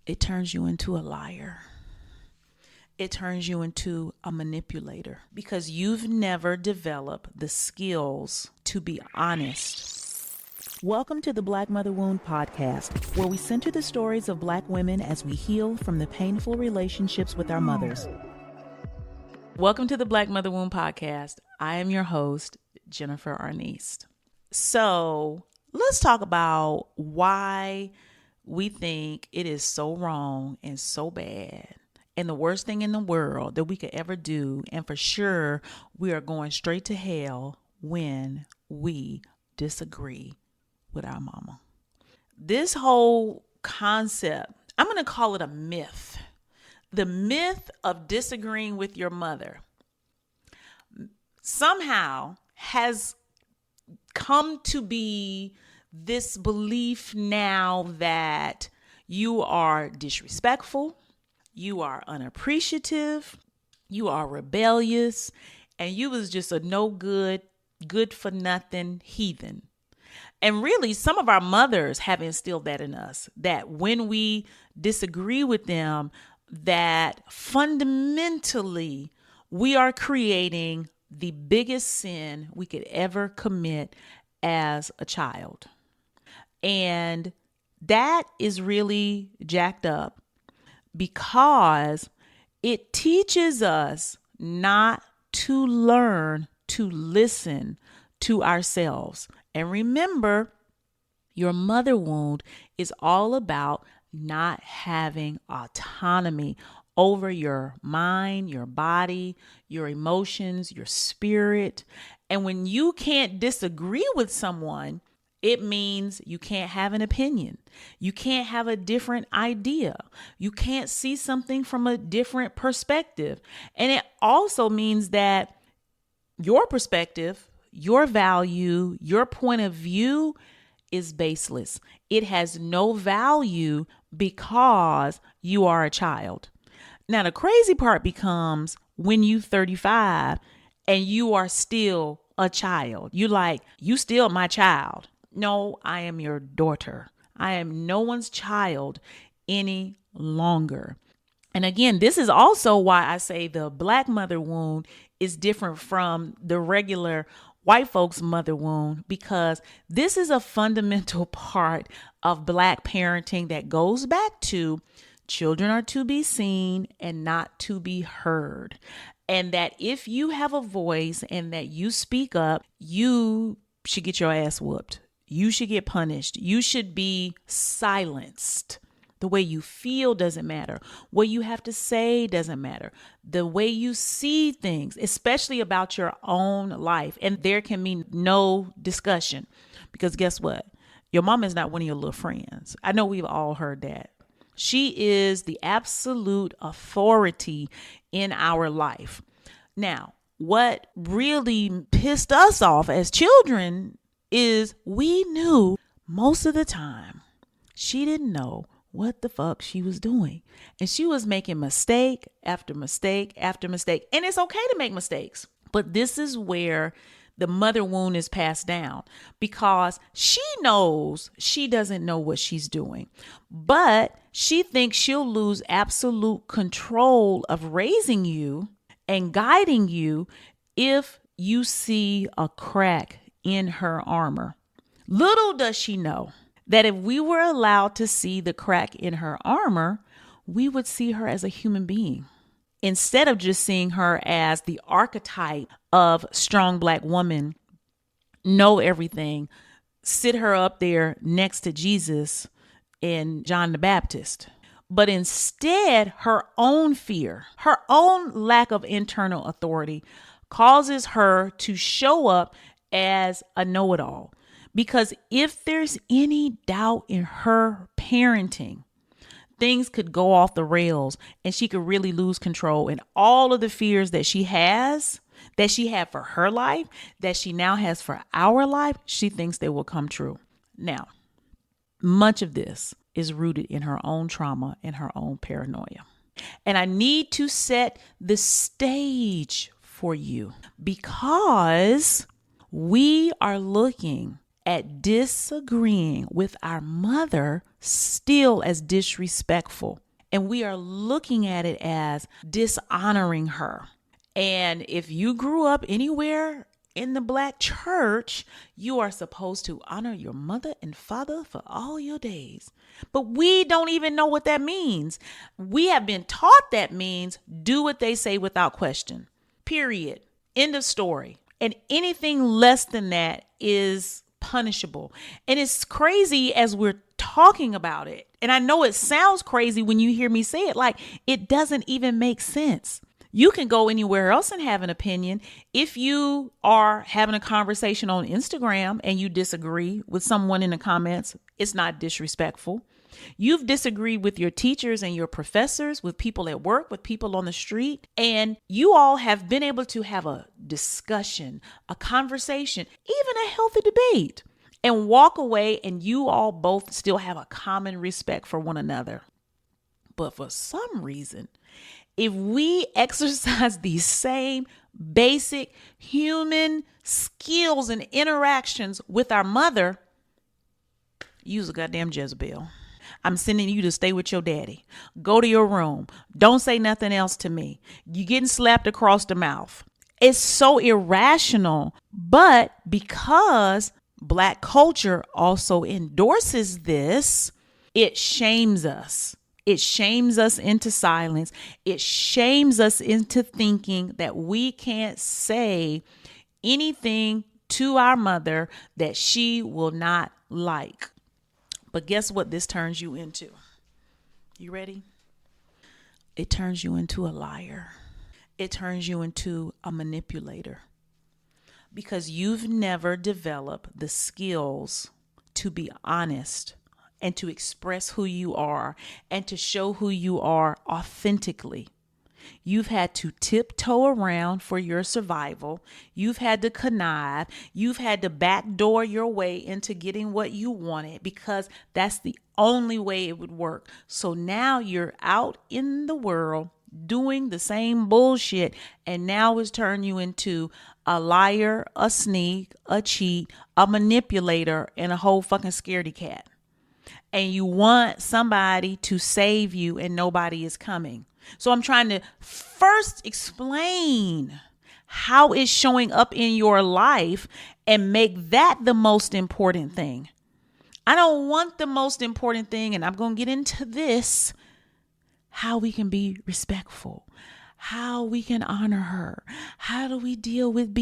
it turns you into a liar. It turns you into a manipulator because you've never developed the skills to be honest. Welcome to the Black Mother Wound podcast, where we center the stories of Black women as we heal from the painful relationships with our mothers. Welcome to the Black Mother Wound podcast. I am your host, Jennifer Arnest. So let's talk about why we think it is so wrong and so bad and the worst thing in the world that we could ever do. And for sure, we are going straight to hell when we disagree with our mama. This whole concept, I'm going to call it a myth. The myth of disagreeing with your mother somehow has come to be this belief now that you are disrespectful, you are unappreciative, you are rebellious, and you was just a no good, good for nothing heathen. And really, some of our mothers have instilled that in us, that when we disagree with them, that fundamentally we are creating the biggest sin we could ever commit as a child. And that is really jacked up because it teaches us not to learn to listen to ourselves. And remember, your mother wound is all about not having autonomy over your mind, your body, your emotions, your spirit. And when you can't disagree with someone, it means you can't have an opinion. You can't have a different idea. You can't see something from a different perspective. And it also means that your perspective, your value, your point of view is baseless. It has no value because you are a child. Now, the crazy part becomes when you're 35 and you are still a child. You like, you still my child. No, I am your daughter. I am no one's child any longer. And again, this is also why I say the Black mother wound is different from the regular white folks' mother wound, because this is a fundamental part of Black parenting that goes back to children are to be seen and not to be heard. And that if you have a voice and that you speak up, you should get your ass whooped. You should get punished. You should be silenced. The way you feel doesn't matter. What you have to say doesn't matter. The way you see things, especially about your own life. And there can be no discussion because guess what? Your mom is not one of your little friends. I know we've all heard that. She is the absolute authority in our life. Now, what really pissed us off as children is we knew most of the time she didn't know what the fuck she was doing. And she was making mistake after mistake after mistake. And it's okay to make mistakes. But this is where the mother wound is passed down because she knows she doesn't know what she's doing. But she thinks she'll lose absolute control of raising you and guiding you if you see a crack in her armor. Little does she know that if we were allowed to see the crack in her armor, we would see her as a human being instead of just seeing her as the archetype of strong Black woman, know everything, sit her up there next to Jesus and John the Baptist. But instead, her own fear, her own lack of internal authority causes her to show up as a know-it-all. Because if there's any doubt in her parenting, things could go off the rails and she could really lose control. And all of the fears that she has, that she had for her life, that she now has for our life, she thinks they will come true. Now, much of this is rooted in her own trauma and her own paranoia. And I need to set the stage for you because we are looking at disagreeing with our mother still as disrespectful. And we are looking at it as dishonoring her. And if you grew up anywhere in the Black church, you are supposed to honor your mother and father for all your days. But we don't even know what that means. We have been taught that means do what they say without question. Period. End of story. And anything less than that is punishable. And it's crazy as we're talking about it. And I know it sounds crazy when you hear me say it, like it doesn't even make sense. You can go anywhere else and have an opinion. If you are having a conversation on Instagram and you disagree with someone in the comments, it's not disrespectful. You've disagreed with your teachers and your professors, with people at work, with people on the street, and you all have been able to have a discussion, a conversation, even a healthy debate, and walk away, and you all both still have a common respect for one another. But for some reason, if we exercise these same basic human skills and interactions with our mother, use a goddamn Jezebel. I'm sending you to stay with your daddy. Go to your room. Don't say nothing else to me. You're getting slapped across the mouth. It's so irrational. But because Black culture also endorses this, it shames us. It shames us into silence. It shames us into thinking that we can't say anything to our mother that she will not like. But guess what this turns you into? You ready? It turns you into a liar. It turns you into a manipulator. Because you've never developed the skills to be honest and to express who you are and to show who you are authentically. You've had to tiptoe around for your survival. You've had to connive. You've had to backdoor your way into getting what you wanted because that's the only way it would work. So now you're out in the world doing the same bullshit, and now it's turned you into a liar, a sneak, a cheat, a manipulator, and a whole fucking scaredy cat. And you want somebody to save you and nobody is coming. So I'm trying to first explain how it's showing up in your life and make that the most important thing. I don't want the most important thing, and I'm going to get into this, how we can be respectful, how we can honor her. How do we deal with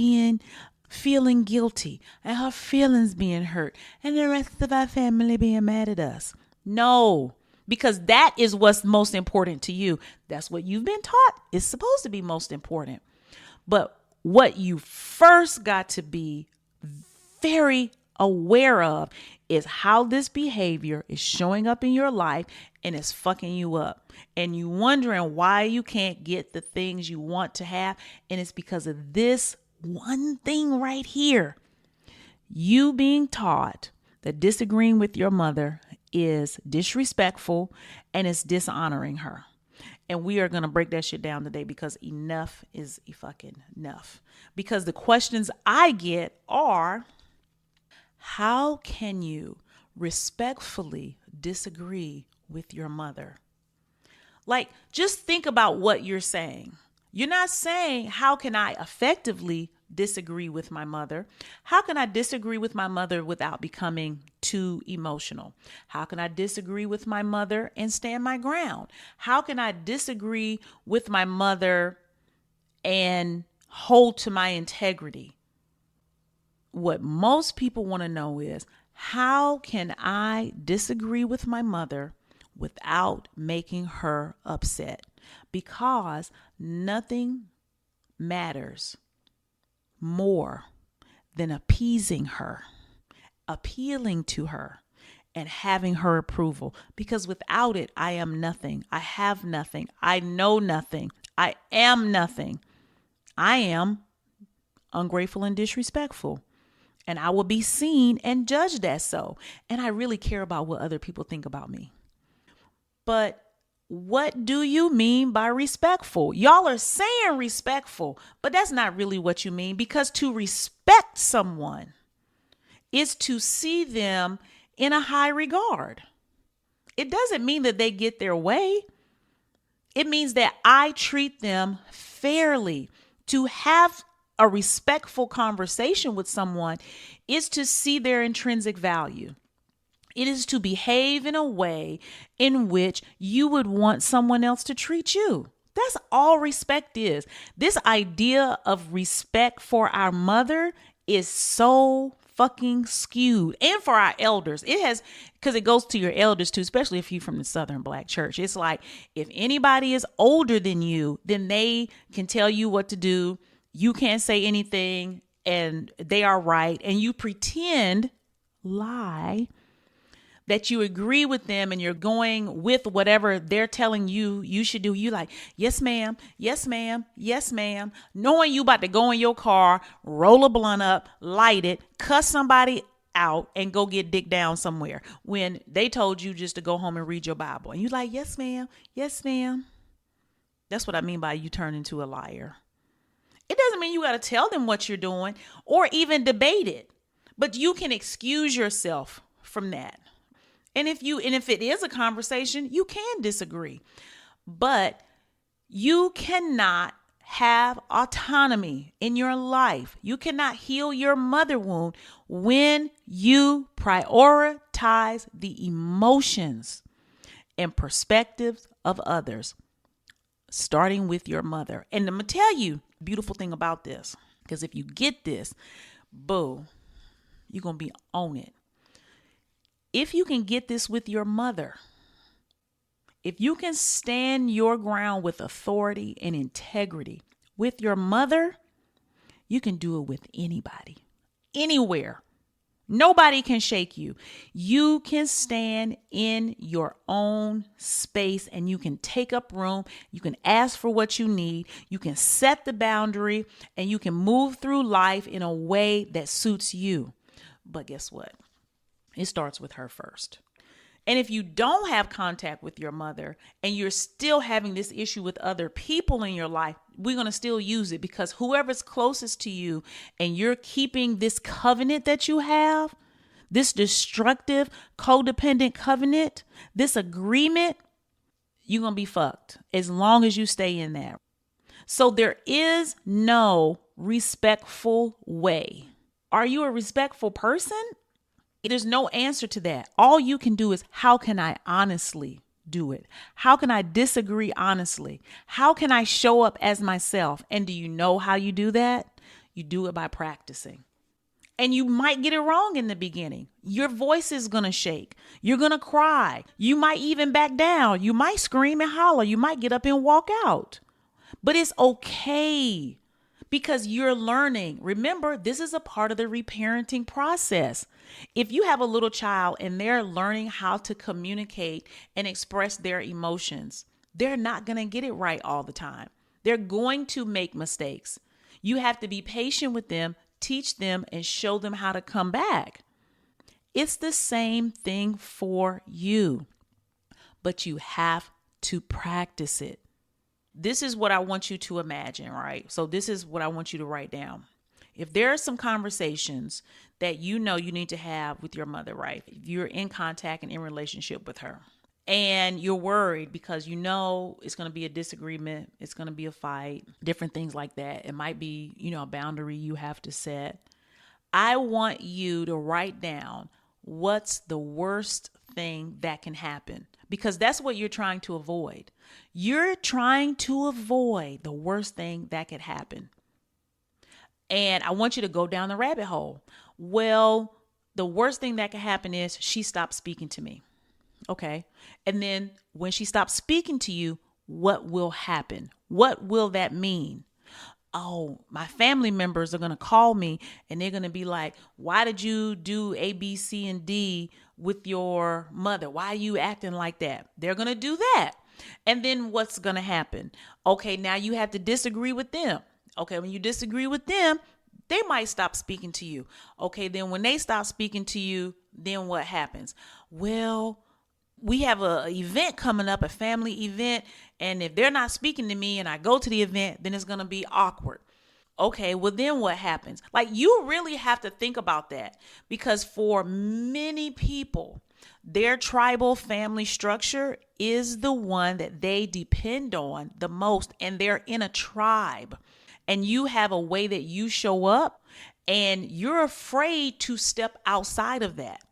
feeling guilty and her feelings being hurt and the rest of our family being mad at us? No. Because that is what's most important to you. That's what you've been taught is supposed to be most important. But what you first got to be very aware of is how this behavior is showing up in your life and it's fucking you up. And you wondering why you can't get the things you want to have. And it's because of this one thing right here. You being taught that disagreeing with your mother is disrespectful and it's dishonoring her. And we are going to break that shit down today because enough is fucking enough. Because the questions I get are, how can you respectfully disagree with your mother? Like, just think about what you're saying. You're not saying, how can I effectively disagree with my mother? How can I disagree with my mother without becoming too emotional? How can I disagree with my mother and stand my ground? How can I disagree with my mother and hold to my integrity? What most people want to know is, how can I disagree with my mother without making her upset? Because nothing matters more than appeasing her, appealing to her, and having her approval. Because without it, I am nothing. I have nothing. I know nothing. I am nothing. I am ungrateful and disrespectful. And I will be seen and judged as so. And I really care about what other people think about me. But what do you mean by respectful? Y'all are saying respectful, but that's not really what you mean, because to respect someone is to see them in a high regard. It doesn't mean that they get their way. It means that I treat them fairly. To have a respectful conversation with someone is to see their intrinsic value. It is to behave in a way in which you would want someone else to treat you. That's all respect is. This idea of respect for our mother is so fucking skewed. And for our elders. It has, because it goes to your elders too, especially if you're from the Southern Black church. It's like, if anybody is older than you, then they can tell you what to do. You can't say anything and they are right. And you pretend, lie, that you agree with them and you're going with whatever they're telling you you should do. You like, yes, ma'am. Yes, ma'am. Yes, ma'am. Knowing you about to go in your car, roll a blunt up, light it, cuss somebody out and go get dick down somewhere when they told you just to go home and read your Bible. And you like, yes, ma'am. Yes, ma'am. That's what I mean by you turn into a liar. It doesn't mean you got to tell them what you're doing or even debate it, but you can excuse yourself from that. And if it is a conversation, you can disagree, but you cannot have autonomy in your life. You cannot heal your mother wound when you prioritize the emotions and perspectives of others, starting with your mother. And I'm going to tell you the beautiful thing about this, because if you get this, boo, you're going to be on it. If you can get this with your mother, if you can stand your ground with authority and integrity with your mother, you can do it with anybody, anywhere. Nobody can shake you. You can stand in your own space and you can take up room. You can ask for what you need. You can set the boundary and you can move through life in a way that suits you. But guess what? It starts with her first. And if you don't have contact with your mother and you're still having this issue with other people in your life, we're going to still use it, because whoever's closest to you and you're keeping this covenant that you have, this destructive, codependent covenant, this agreement, you're going to be fucked as long as you stay in that. So there is no respectful way. Are you a respectful person? There's no answer to that. All you can do is, how can I honestly do it? How can I disagree honestly? How can I show up as myself? And do you know how you do that? You do it by practicing. And you might get it wrong in the beginning. Your voice is going to shake. You're going to cry. You might even back down. You might scream and holler. You might get up and walk out. But it's okay, because you're learning. Remember, this is a part of the reparenting process. If you have a little child and they're learning how to communicate and express their emotions, they're not going to get it right all the time. They're going to make mistakes. You have to be patient with them, teach them, and show them how to come back. It's the same thing for you, but you have to practice it. This is what I want you to imagine, right? So this is what I want you to write down. If there are some conversations that you know you need to have with your mother, right? If you're in contact and in relationship with her and you're worried because you know it's going to be a disagreement, it's going to be a fight, different things like that. It might be, a boundary you have to set. I want you to write down what's the worst thing that can happen, because that's what you're trying to avoid. You're trying to avoid the worst thing that could happen. And I want you to go down the rabbit hole. Well, the worst thing that could happen is she stopped speaking to me. Okay. And then when she stops speaking to you, what will happen? What will that mean? Oh, my family members are going to call me and they're going to be like, why did you do A, B, C, and D with your mother? Why are you acting like that? They're going to do that. And then what's going to happen? Okay, now you have to disagree with them. Okay, when you disagree with them, they might stop speaking to you. Okay, then when they stop speaking to you, then what happens? Well, we have an event coming up, a family event. And if they're not speaking to me and I go to the event, then it's going to be awkward. Okay, well, then what happens? Like, you really have to think about that, because for many people, their tribal family structure is the one that they depend on the most, and they're in a tribe. And you have a way that you show up, and you're afraid to step outside of that.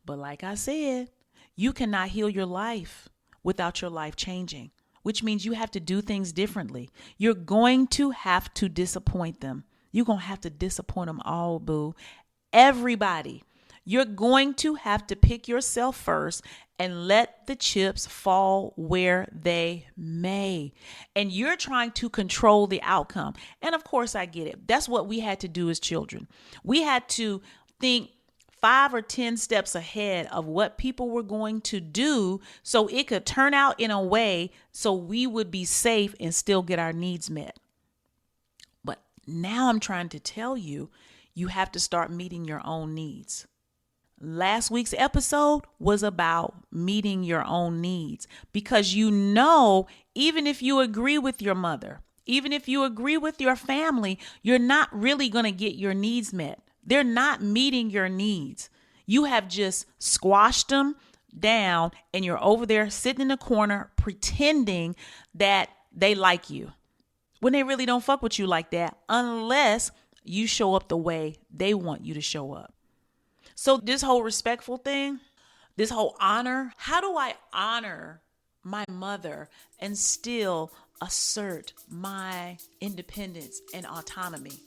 But like I said, you cannot heal your life without your life changing, which means you have to do things differently. You're going to have to disappoint them. You're going to have to disappoint them all, boo. Everybody. You're going to have to pick yourself first and let the chips fall where they may. And you're trying to control the outcome. And of course, I get it. That's what we had to do as children. We had to think 5 or 10 steps ahead of what people were going to do so it could turn out in a way so we would be safe and still get our needs met. But now I'm trying to tell you, you have to start meeting your own needs. Last week's episode was about meeting your own needs, because even if you agree with your mother, even if you agree with your family, you're not really going to get your needs met. They're not meeting your needs. You have just squashed them down, and you're over there sitting in the corner pretending that they like you, when they really don't fuck with you like that, unless you show up the way they want you to show up. So this whole respectful thing, this whole honor, how do I honor my mother and still assert my independence and autonomy?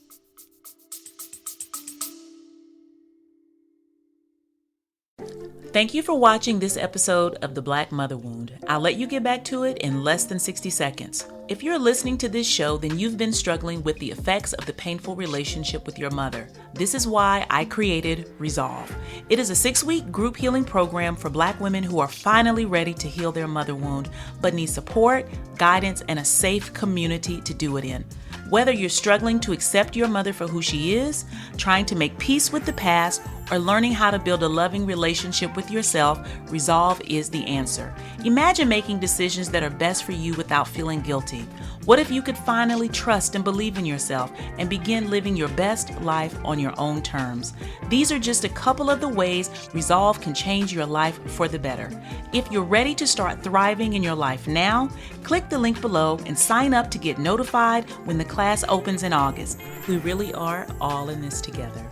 Thank you for watching this episode of The Black Mother Wound. I'll let you get back to it in less than 60 seconds. If you're listening to this show, then you've been struggling with the effects of the painful relationship with your mother. This is why I created Resolve. It is a 6-week group healing program for Black women who are finally ready to heal their mother wound, but need support, guidance, and a safe community to do it in. Whether you're struggling to accept your mother for who she is, trying to make peace with the past, or learning how to build a loving relationship with yourself, Resolve is the answer. Imagine making decisions that are best for you without feeling guilty. What if you could finally trust and believe in yourself and begin living your best life on your own terms? These are just a couple of the ways Resolve can change your life for the better. If you're ready to start thriving in your life now, click the link below and sign up to get notified when the class opens in August. We really are all in this together.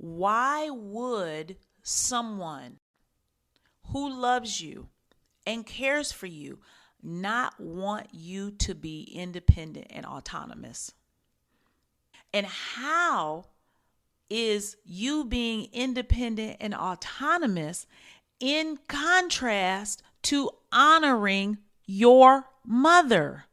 Why would someone who loves you and cares for you not want you to be independent and autonomous? And how is you being independent and autonomous in contrast to honoring your mother?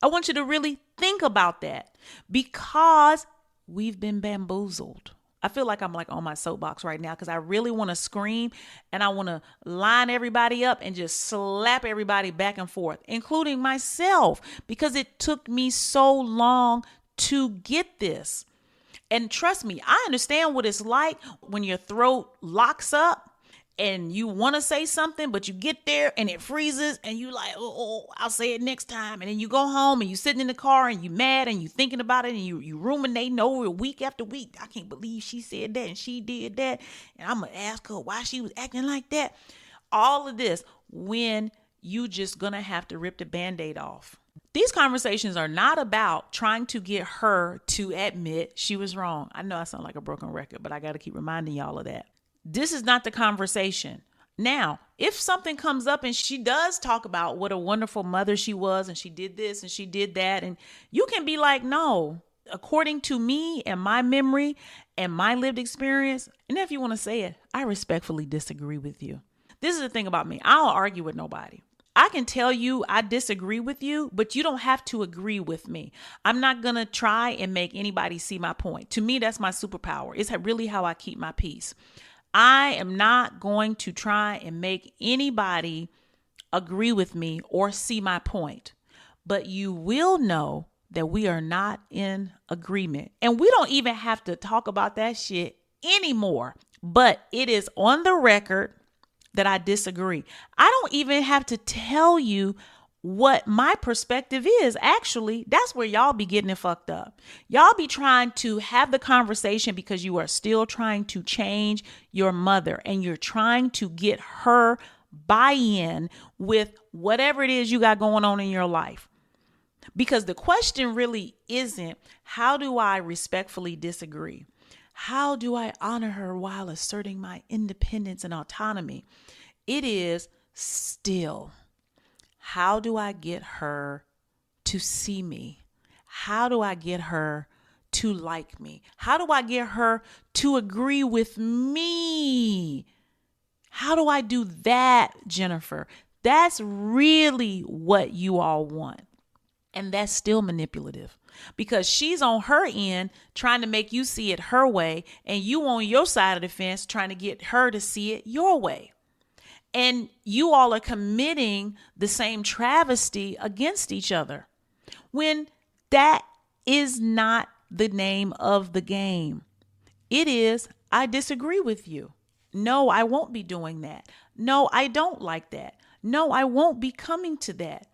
I want you to really think about that, because we've been bamboozled. I feel like I'm like on my soapbox right now, because I really want to scream and I want to line everybody up and just slap everybody back and forth, including myself, because it took me so long to get this. And trust me, I understand what it's like when your throat locks up and you want to say something, but you get there and it freezes and you like, oh, I'll say it next time. And then you go home and you sitting in the car and you mad and you thinking about it and you ruminating over it week after week. I can't believe she said that and she did that. And I'm going to ask her why she was acting like that. All of this when you just going to have to rip the Band-Aid off. These conversations are not about trying to get her to admit she was wrong. I know I sound like a broken record, but I got to keep reminding y'all of that. This is not the conversation. Now, if something comes up and she does talk about what a wonderful mother she was and she did this and she did that, and you can be like, no, according to me and my memory and my lived experience, and if you want to say it, I respectfully disagree with you. This is the thing about me. I don't argue with nobody. I can tell you I disagree with you, but you don't have to agree with me. I'm not going to try and make anybody see my point. To me, that's my superpower. It's really how I keep my peace. I am not going to try and make anybody agree with me or see my point. But you will know that we are not in agreement. And we don't even have to talk about that shit anymore. But it is on the record. that I disagree. I don't even have to tell you what my perspective is. Actually, that's where y'all be getting it fucked up. Y'all be trying to have the conversation because you are still trying to change your mother and you're trying to get her buy-in with whatever it is you got going on in your life. Because the question really isn't, how do I respectfully disagree? How do I honor her while asserting my independence and autonomy? It is still, how do I get her to see me? How do I get her to like me? How do I get her to agree with me? How do I do that, Jennifer? That's really what you all want. And that's still manipulative because she's on her end trying to make you see it her way, and you on your side of the fence trying to get her to see it your way. And you all are committing the same travesty against each other when that is not the name of the game. It is, I disagree with you. No, I won't be doing that. No, I don't like that. No, I won't be coming to that.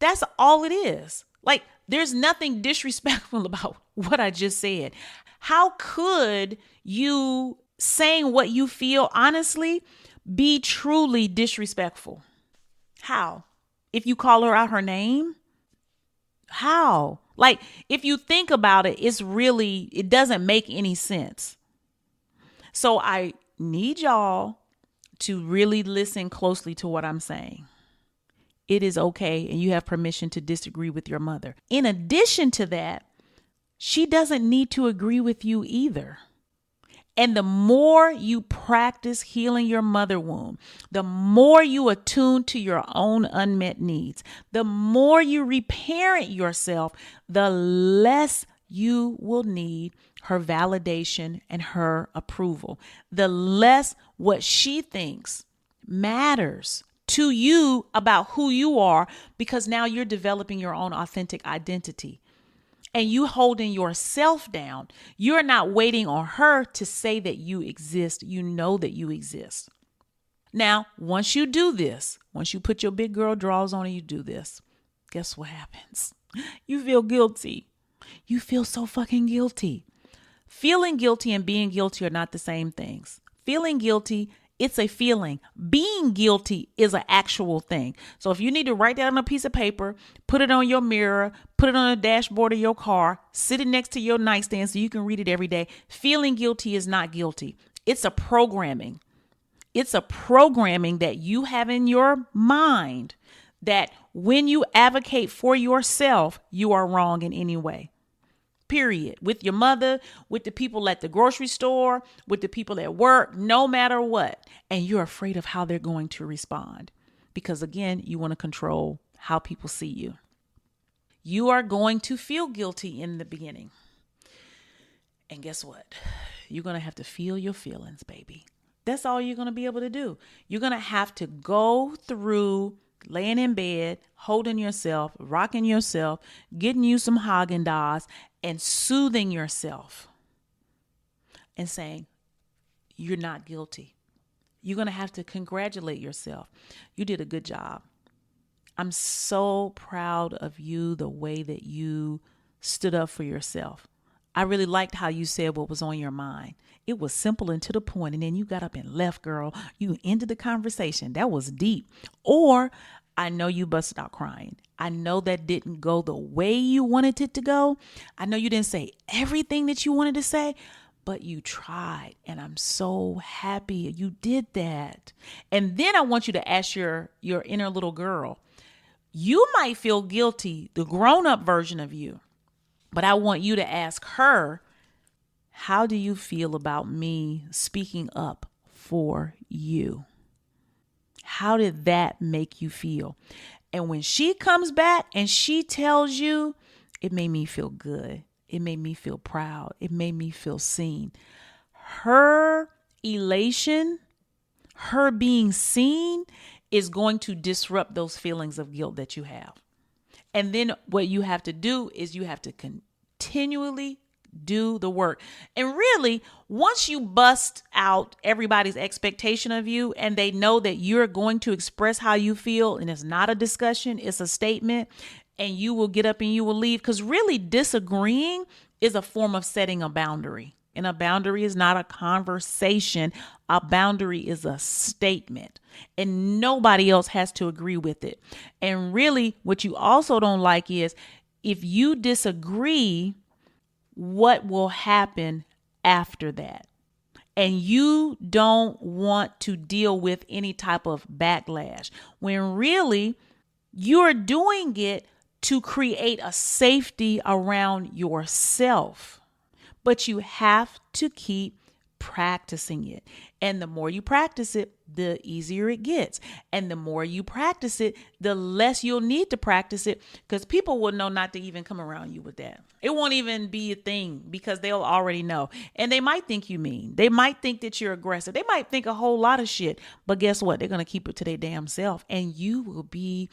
That's all it is. Like, there's nothing disrespectful about what I just said. How could you saying what you feel honestly be truly disrespectful? How? If you call her out her name? How? Like, if you think about it, it doesn't make any sense. So I need y'all to really listen closely to what I'm saying. It is okay, and you have permission to disagree with your mother. In addition to that, she doesn't need to agree with you either. And the more you practice healing your mother wound, the more you attune to your own unmet needs, the more you reparent yourself, the less you will need her validation and her approval, the less what she thinks matters to you about who you are, because now you're developing your own authentic identity and you holding yourself down. You're not waiting on her to say that you exist. You know that you exist. Now, once you do this, once you put your big girl drawers on and you do this, guess what happens? You feel guilty. You feel so fucking guilty. Feeling guilty and being guilty are not the same things. Feeling guilty, it's a feeling. Being guilty is an actual thing. So if you need to write that on a piece of paper, put it on your mirror, put it on the dashboard of your car, sit it next to your nightstand so you can read it every day. Feeling guilty is not guilty. It's a programming. It's a programming that you have in your mind that when you advocate for yourself, you are wrong in any way. Period. With your mother, with the people at the grocery store, with the people at work, no matter what. And you're afraid of how they're going to respond. Because again, you want to control how people see you. You are going to feel guilty in the beginning. And guess what? You're going to have to feel your feelings, baby. That's all you're going to be able to do. You're going to have to go through laying in bed, holding yourself, rocking yourself, getting you some Haagen-Dazs, and soothing yourself and saying, you're not guilty. You're going to have to congratulate yourself. You did a good job. I'm so proud of you, the way that you stood up for yourself. I really liked how you said what was on your mind. It was simple and to the point, and then you got up and left, girl. You ended the conversation. That was deep. Or I know you busted out crying. I know that didn't go the way you wanted it to go. I know you didn't say everything that you wanted to say, but you tried. And I'm so happy you did that. And then I want you to ask your inner little girl. You might feel guilty, the grown-up version of you, but I want you to ask her, how do you feel about me speaking up for you? How did that make you feel? And when she comes back and she tells you, it made me feel good. It made me feel proud. It made me feel seen. Her elation, her being seen is going to disrupt those feelings of guilt that you have. And then what you have to do is you have to continually Do the work. And really, once you bust out everybody's expectation of you and they know that you're going to express how you feel, and it's not a discussion, it's a statement, and you will get up and you will leave. Because really, disagreeing is a form of setting a boundary. And a boundary is not a conversation. A boundary is a statement. And nobody else has to agree with it. And really, what you also don't like is if you disagree, what will happen after that? And you don't want to deal with any type of backlash when really you're doing it to create a safety around yourself. But you have to keep practicing it. And the more you practice it, the easier it gets. And the more you practice it, the less you'll need to practice it, because people will know not to even come around you with that. It won't even be a thing because they'll already know. And they might think you mean. They might think that you're aggressive. They might think a whole lot of shit. But guess what? They're going to keep it to their damn self. And you will be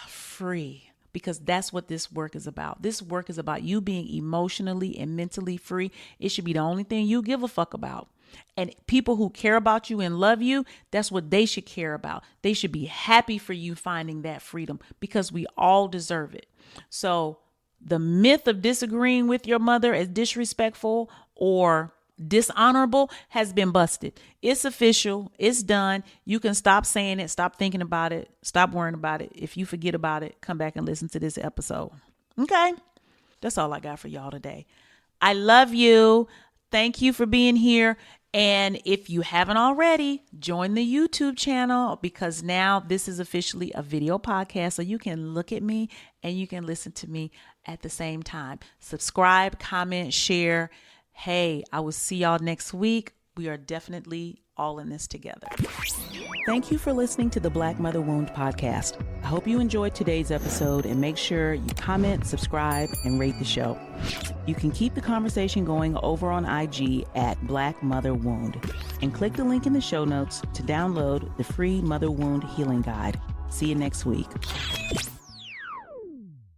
free. Because that's what this work is about. This work is about you being emotionally and mentally free. It should be the only thing you give a fuck about. And people who care about you and love you, that's what they should care about. They should be happy for you finding that freedom, because we all deserve it. So the myth of disagreeing with your mother as disrespectful or dishonorable has been busted. It's official. It's done. You can stop saying it. Stop thinking about it. Stop worrying about it. If you forget about it, come back and listen to this episode. Okay. That's all I got for y'all today. I love you. Thank you for being here. And if you haven't already, join the YouTube channel, because now this is officially a video podcast. So you can look at me and you can listen to me at the same time. Subscribe, comment, share. Hey, I will see y'all next week. We are definitely all in this together. Thank you for listening to the Black Mother Wound podcast. I hope you enjoyed today's episode, and make sure you comment, subscribe, and rate the show. You can keep the conversation going over on IG at Black Mother Wound, and click the link in the show notes to download the free Mother Wound Healing Guide. See you next week.